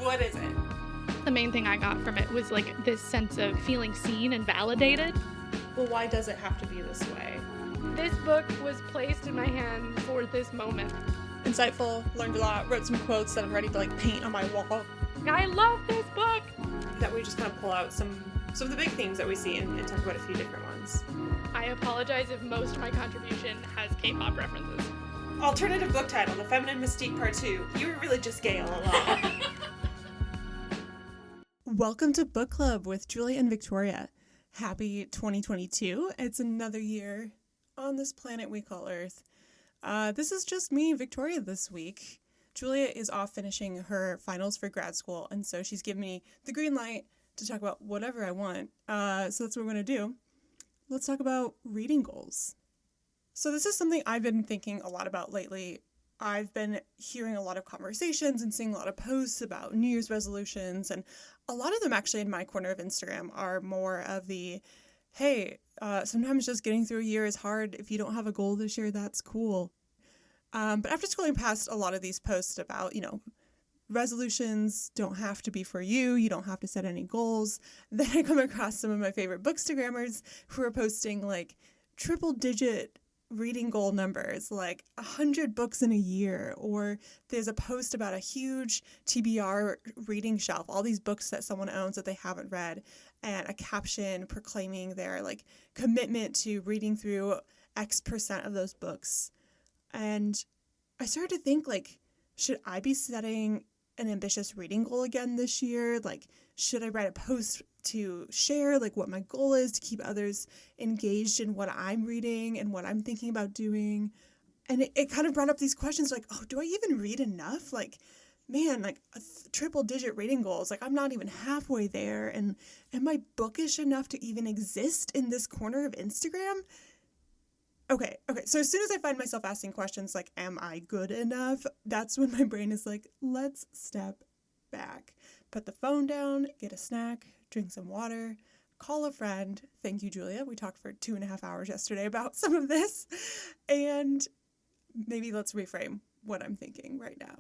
what is it? The main thing I got from it was like this sense of feeling seen and validated. Well, why does it have to be this way? This book was placed in my hand for this moment. Insightful, learned a lot, wrote some quotes that I'm ready to like paint on my wall. I love this book! That we just kind of pull out some of the big themes that we see and talk about a few different ones. I apologize if most of my contribution has K-pop references. Alternative book title, The Feminine Mystique Part 2. You were really just gay all along. Welcome to Book Club with Julie and Victoria. Happy 2022. It's another year on this planet we call Earth. This is just me, Victoria, this week. Julia is off finishing her finals for grad school, and so she's given me the green light to talk about whatever I want. So that's what we're going to do. Let's talk about reading goals. So this is something I've been thinking a lot about lately. I've been hearing a lot of conversations and seeing a lot of posts about New Year's resolutions, and a lot of them actually in my corner of Instagram are more of the, hey, sometimes just getting through a year is hard. If you don't have a goal this year, that's cool. But after scrolling past a lot of these posts about, resolutions don't have to be for you. You don't have to set any goals. Then I come across some of my favorite bookstagrammers who are posting like triple-digit reading goal numbers, like 100 books in a year, or there's a post about a huge TBR reading shelf, all these books that someone owns that they haven't read, and a caption proclaiming their like commitment to reading through X% of those books. And I started to think, like, should I be setting an ambitious reading goal again this year? Like, should I write a post to share like what my goal is to keep others engaged in what I'm reading and what I'm thinking about doing? And it kind of brought up these questions like, oh, do I even read enough? Like, man, like triple digit reading goals, like I'm not even halfway there. And am I bookish enough to even exist in this corner of Instagram? Okay. So as soon as I find myself asking questions like, am I good enough? That's when my brain is like, let's step back. Put the phone down, get a snack, drink some water, call a friend. Thank you, Julia. We talked for 2.5 hours yesterday about some of this. And maybe let's reframe what I'm thinking right now.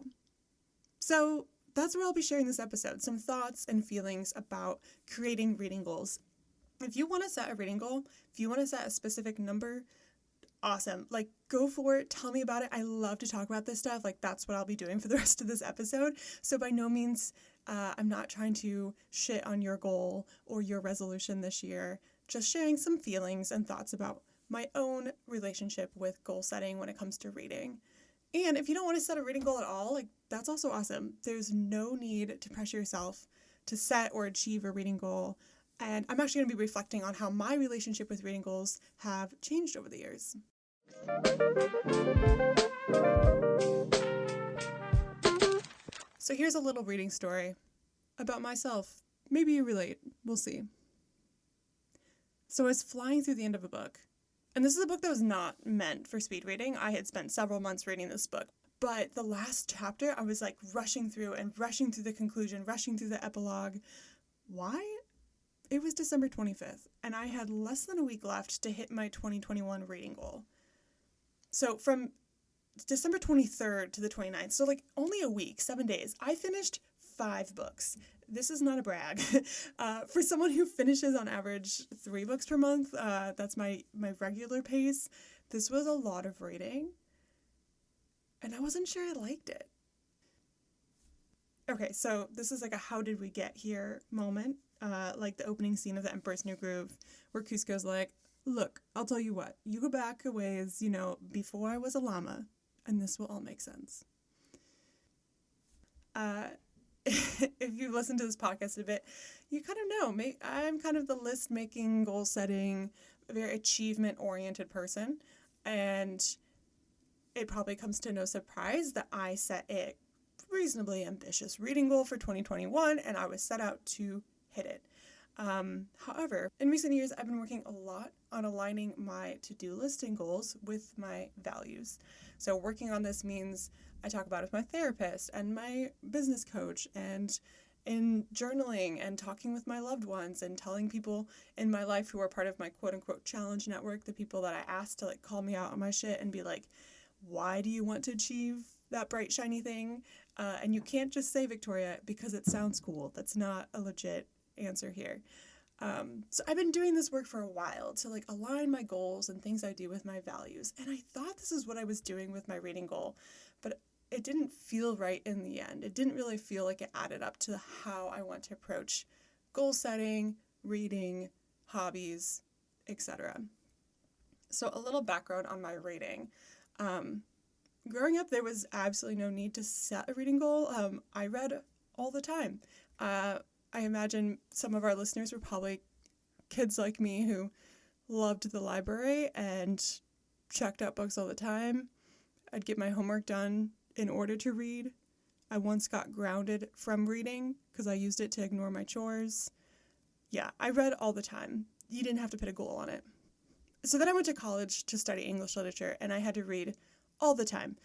So that's where I'll be sharing this episode. Some thoughts and feelings about creating reading goals. If you want to set a reading goal, if you want to set a specific number, awesome. Like, go for it. Tell me about it. I love to talk about this stuff. Like, that's what I'll be doing for the rest of this episode. So by no means, I'm not trying to shit on your goal or your resolution this year. Just sharing some feelings and thoughts about my own relationship with goal setting when it comes to reading. And if you don't want to set a reading goal at all, like, that's also awesome. There's no need to pressure yourself to set or achieve a reading goal. And I'm actually going to be reflecting on how my relationship with reading goals have changed over the years. So here's a little reading story about myself. Maybe you relate. We'll see. So I was flying through the end of a book. And this is a book that was not meant for speed reading. I had spent several months reading this book. But the last chapter, I was like rushing through the conclusion, rushing through the epilogue. Why? It was December 25th, and I had less than a week left to hit my 2021 reading goal. So from December 23rd to the 29th, so like only a week, 7 days, I finished 5 books. This is not a brag. For someone who finishes on average 3 books per month, that's my regular pace. This was a lot of reading, and I wasn't sure I liked it. Okay, so this is like a how did we get here moment. Like the opening scene of The Emperor's New Groove, where Cusco's like, look, I'll tell you what, you go back a ways, before I was a llama, and this will all make sense. If you've listened to this podcast a bit, you kind of know, I'm kind of the list-making, goal-setting, very achievement-oriented person, and it probably comes to no surprise that I set a reasonably ambitious reading goal for 2021, and I was set out to hit it. However, in recent years, I've been working a lot on aligning my to-do list and goals with my values. So working on this means I talk about it with my therapist and my business coach, and in journaling and talking with my loved ones and telling people in my life who are part of my quote-unquote challenge network, the people that I asked to like call me out on my shit and be like, why do you want to achieve that bright, shiny thing? And you can't just say Victoria because it sounds cool. That's not a legit answer here. So I've been doing this work for a while to like align my goals and things I do with my values. And I thought this is what I was doing with my reading goal, but it didn't feel right in the end. It didn't really feel like it added up to how I want to approach goal setting, reading, hobbies, etc. So a little background on my reading. Growing up, there was absolutely no need to set a reading goal. I read all the time. I imagine some of our listeners were probably kids like me who loved the library and checked out books all the time. I'd get my homework done in order to read. I once got grounded from reading because I used it to ignore my chores. Yeah, I read all the time. You didn't have to put a goal on it. So then I went to college to study English literature, and I had to read all the time,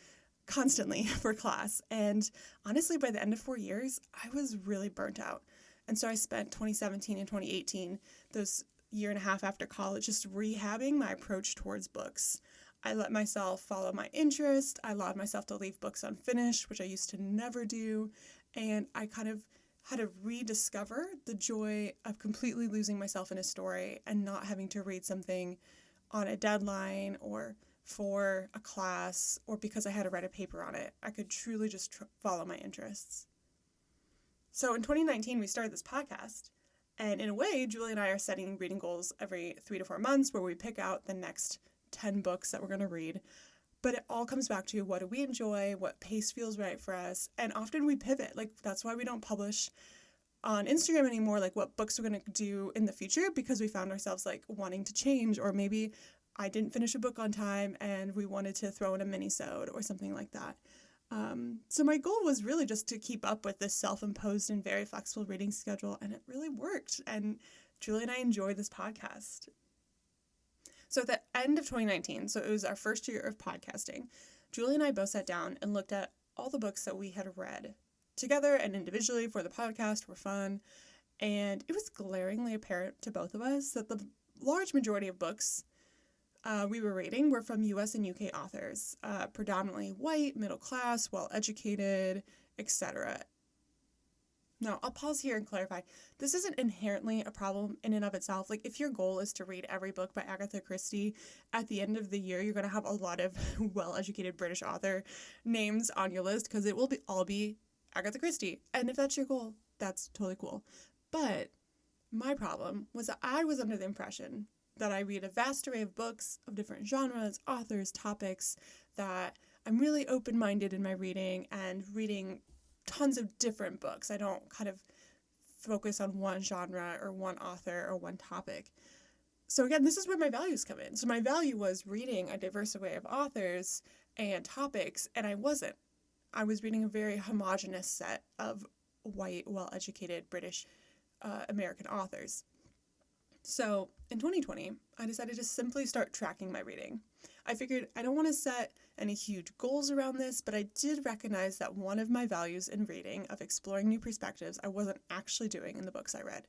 constantly for class. And honestly, by the end of 4 years, I was really burnt out. And so I spent 2017 and 2018, those year and a half after college, just rehabbing my approach towards books. I let myself follow my interest. I allowed myself to leave books unfinished, which I used to never do. And I kind of had to rediscover the joy of completely losing myself in a story and not having to read something on a deadline or for a class or because I had to write a paper on it. I could truly just follow my interests. So in 2019, we started this podcast, and in a way, Julie and I are setting reading goals every 3 to 4 months where we pick out the next 10 books that we're going to read. But it all comes back to what do we enjoy, what pace feels right for us, and often we pivot. Like, that's why we don't publish on Instagram anymore, like what books we're going to do in the future, because we found ourselves like wanting to change, or maybe I didn't finish a book on time and we wanted to throw in a minisode or something like that. So my goal was really just to keep up with this self-imposed and very flexible reading schedule, and it really worked. And Julie and I enjoy this podcast. So at the end of 2019, so it was our first year of podcasting, Julie and I both sat down and looked at all the books that we had read together and individually for the podcast were fun. And it was glaringly apparent to both of us that the large majority of books we were reading were from US and UK authors, predominantly white, middle class, well-educated, etc. Now, I'll pause here and clarify. This isn't inherently a problem in and of itself. Like, if your goal is to read every book by Agatha Christie, at the end of the year, you're going to have a lot of well-educated British author names on your list because it will all be Agatha Christie. And if that's your goal, that's totally cool. But my problem was that I was under the impression that I read a vast array of books of different genres, authors, topics, that I'm really open-minded in my reading and reading tons of different books. I don't kind of focus on one genre or one author or one topic. So again, this is where my values come in. So my value was reading a diverse array of authors and topics, and I wasn't. I was reading a very homogenous set of white, well-educated British American authors. So in 2020, I decided to simply start tracking my reading. I figured I don't want to set any huge goals around this, but I did recognize that one of my values in reading, of exploring new perspectives, I wasn't actually doing in the books I read.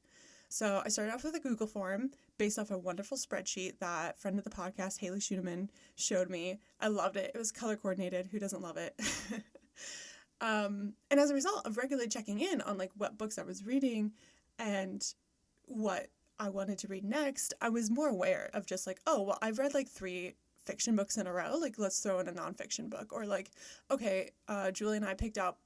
So I started off with a Google form based off a wonderful spreadsheet that friend of the podcast, Haley Schuneman, showed me. I loved it. It was color coordinated. Who doesn't love it? And as a result of regularly checking in on like what books I was reading and what I wanted to read next, I was more aware of just like, oh, well, I've read like 3 fiction books in a row. Like, let's throw in a nonfiction book. Or like, okay, Julie and I picked out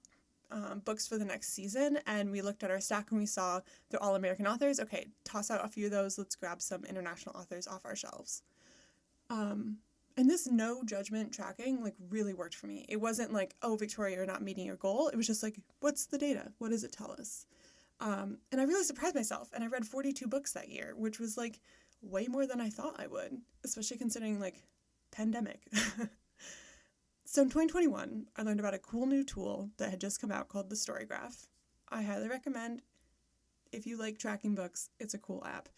books for the next season, and we looked at our stack and we saw they're all American authors. Okay, toss out a few of those. Let's grab some international authors off our shelves. And this no judgment tracking like really worked for me. It wasn't like, oh, Victoria, you're not meeting your goal. It was just like, what's the data? What does it tell us? And I really surprised myself, and I read 42 books that year, which was like way more than I thought I would, especially considering like pandemic. So in 2021, I learned about a cool new tool that had just come out called the StoryGraph. I highly recommend. If you like tracking books, it's a cool app.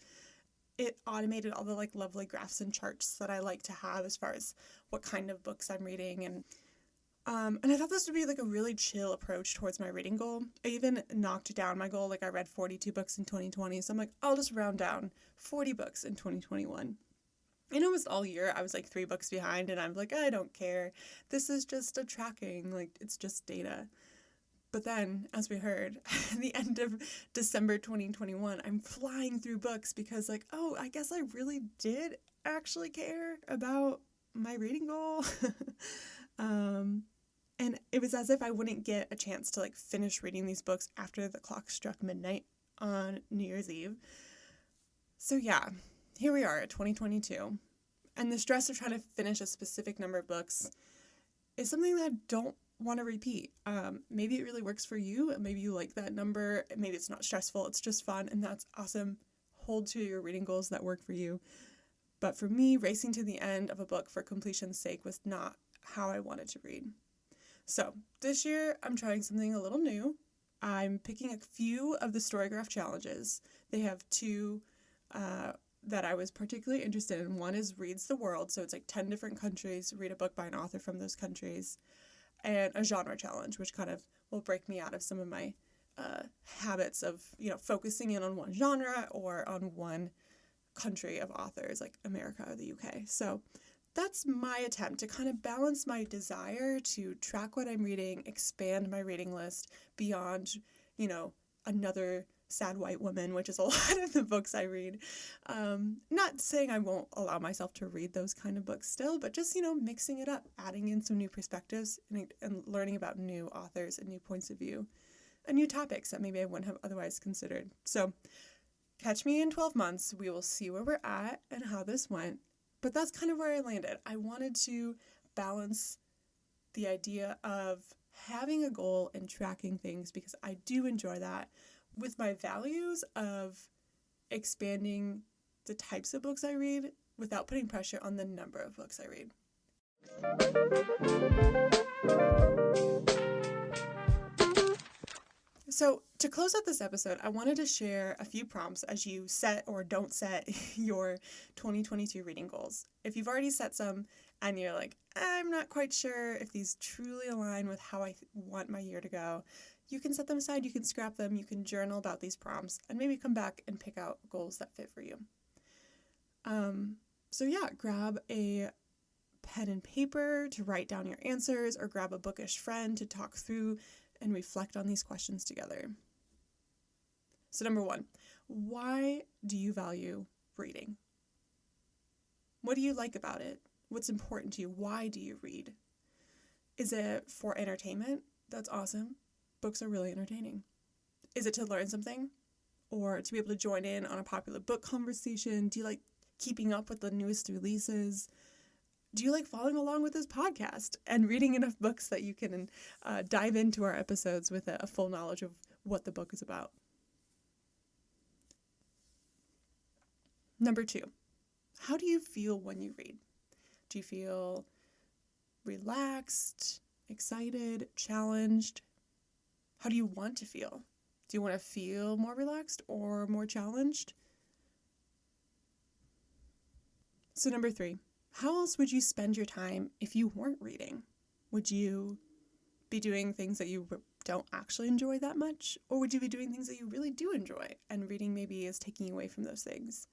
It automated all the like lovely graphs and charts that I like to have as far as what kind of books I'm reading, and I thought this would be like a really chill approach towards my reading goal. I even knocked down my goal. Like, I read 42 books in 2020, so I'm like, I'll just round down 40 books in 2021. And almost all year, I was like 3 books behind, and I'm like, I don't care. This is just a tracking. Like, it's just data. But then, as we heard, at the end of December 2021, I'm flying through books because, like, oh, I guess I really did actually care about my reading goal. And it was as if I wouldn't get a chance to, like, finish reading these books after the clock struck midnight on New Year's Eve. So yeah, here we are at 2022. And the stress of trying to finish a specific number of books is something that I don't want to repeat. Maybe it really works for you. Maybe you like that number. Maybe it's not stressful. It's just fun, and that's awesome. Hold to your reading goals that work for you. But for me, racing to the end of a book for completion's sake was not how I wanted to read. So this year, I'm trying something a little new. I'm picking a few of the StoryGraph challenges. They have two that I was particularly interested in. One is Reads the World, so it's like 10 different countries, read a book by an author from those countries, and a genre challenge, which kind of will break me out of some of my habits of, focusing in on one genre or on one country of authors, like America or the UK. So that's my attempt to kind of balance my desire to track what I'm reading, expand my reading list beyond, another sad white woman, which is a lot of the books I read. Not saying I won't allow myself to read those kind of books still, but just, mixing it up, adding in some new perspectives and learning about new authors and new points of view and new topics that maybe I wouldn't have otherwise considered. So catch me in 12 months. We will see where we're at and how this went. But that's kind of where I landed. I wanted to balance the idea of having a goal and tracking things because I do enjoy that with my values of expanding the types of books I read without putting pressure on the number of books I read. So to close out this episode, I wanted to share a few prompts as you set or don't set your 2022 reading goals. If you've already set some and you're like, I'm not quite sure if these truly align with how I want my year to go, you can set them aside, you can scrap them, you can journal about these prompts, and maybe come back and pick out goals that fit for you. So yeah, grab a pen and paper to write down your answers, or grab a bookish friend to talk through and reflect on these questions together. So number 1, why do you value reading? What do you like about it? What's important to you? Why do you read? Is it for entertainment? That's awesome. Books are really entertaining. Is it to learn something? Or to be able to join in on a popular book conversation? Do you like keeping up with the newest releases? Do you like following along with this podcast and reading enough books that you can dive into our episodes with a full knowledge of what the book is about? Number 2, how do you feel when you read? Do you feel relaxed, excited, challenged? How do you want to feel? Do you want to feel more relaxed or more challenged? So number 3, how else would you spend your time if you weren't reading? Would you be doing things that you don't actually enjoy that much? Or would you be doing things that you really do enjoy and reading maybe is taking you away from those things?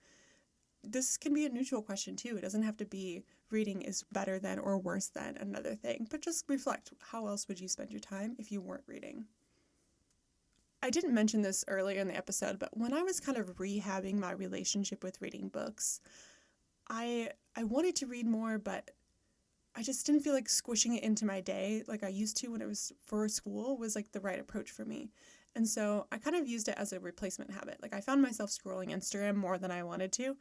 This can be a neutral question too. It doesn't have to be reading is better than or worse than another thing, but just reflect, how else would you spend your time if you weren't reading? I didn't mention this earlier in the episode, but when I was kind of rehabbing my relationship with reading books, I wanted to read more, but I just didn't feel like squishing it into my day like I used to when it was for school was like the right approach for me. And so I kind of used it as a replacement habit. Like I found myself scrolling Instagram more than I wanted to,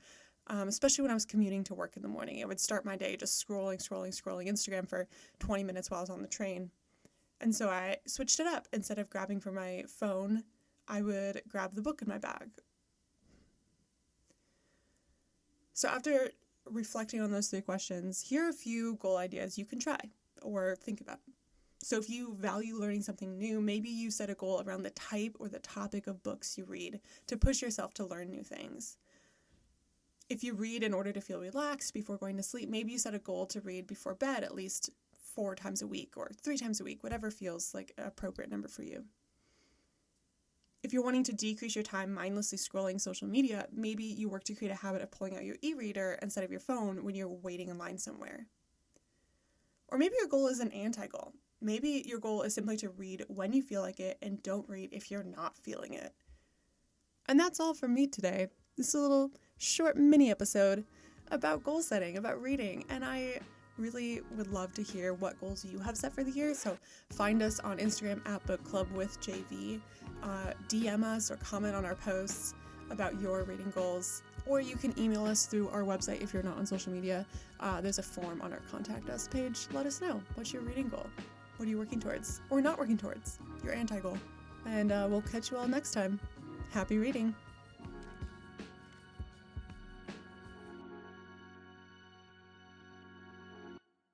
especially when I was commuting to work in the morning. I would start my day just scrolling Instagram for 20 minutes while I was on the train. And so I switched it up. Instead of grabbing from my phone, I would grab the book in my bag. So after reflecting on those 3 questions, here are a few goal ideas you can try or think about. So if you value learning something new, maybe you set a goal around the type or the topic of books you read to push yourself to learn new things. If you read in order to feel relaxed before going to sleep, maybe you set a goal to read before bed at least 4 times a week or 3 times a week, whatever feels like an appropriate number for you. If you're wanting to decrease your time mindlessly scrolling social media, maybe you work to create a habit of pulling out your e-reader instead of your phone when you're waiting in line somewhere. Or maybe your goal is an anti-goal. maybe your goal is simply to read when you feel like it and don't read if you're not feeling it. And that's all from me today. This is a little short mini episode about goal setting, about reading, and I really would love to hear what goals you have set for the year. So find us on Instagram at bookclubwithjv, DM us or comment on our posts about your reading goals, or you can email us through our website if you're not on social media. There's a form on our contact us page. Let us know, what's your reading goal? What are you working towards or not working towards? Your anti-goal. And we'll catch you all next time. Happy reading.